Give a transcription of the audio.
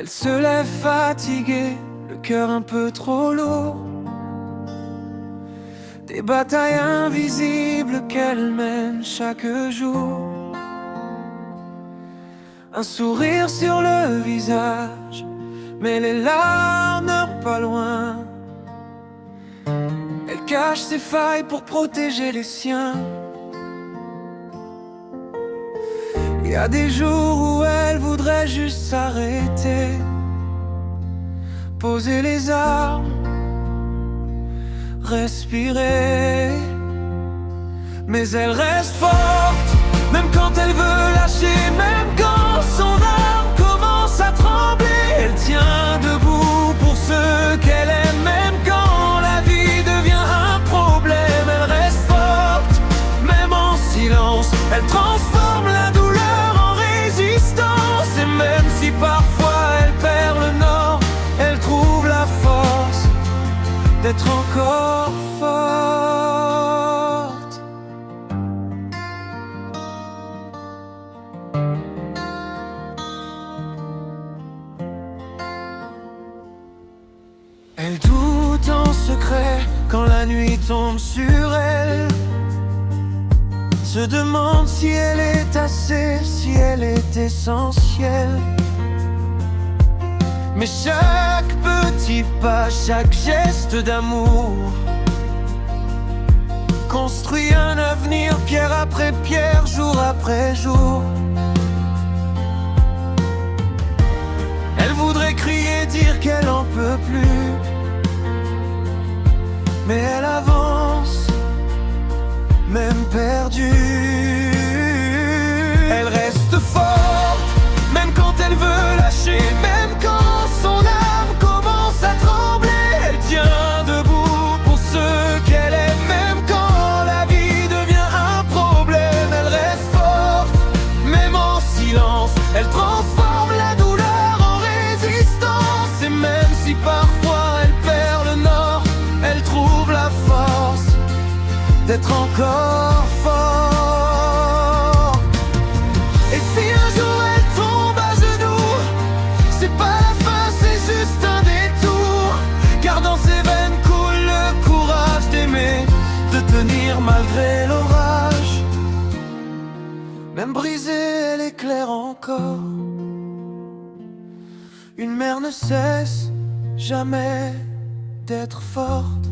Elle se lève fatiguée, le cœur un peu trop lourd. Des batailles invisibles qu'elle mène chaque jour. Un sourire sur le visage, mais les larmes n'ont pas loin. Elle cache ses failles pour protéger les siens. Il y a des jours où elle voudrait juste s'arrêter, poser les armes, respirer. Mais elle reste forte, même quand elle veut lâcher, même quand son âme commence à trembler. Elle tient debout pour ceux qu'elle aime, même quand la vie devient un problème. Elle reste forte, même en silence. Elle transforme la douleur en résistance. Et même si parfois elle perd le nord, elle trouve la force d'être encore forte. Elle doute en secret quand la nuit tombe sur elle. Se demande si elle est assez, si elle est essentielle. Mais chaque petit pas, chaque geste d'amour construit un avenir, pierre après pierre, jour après jour. Elle voudrait crier, dire qu'elle en peut plus, mais elle avance, même perdue. Elle reste forte, même quand elle veut lâcher, même quand son âme commence à trembler. Elle tient debout pour ceux qu'elle aime, même quand la vie devient un problème. Elle reste forte, même en silence. Elle transforme la douleur en résistance. Et même si parfois elle perd le nord, elle trouve la force d'être encore fort. Et si un jour elle tombe à genoux, c'est pas la fin, c'est juste un détour. Car dans ses veines coule le courage d'aimer, de tenir malgré l'orage. Même brisée, elle éclaire encore. Une mère ne cesse jamais d'être forte.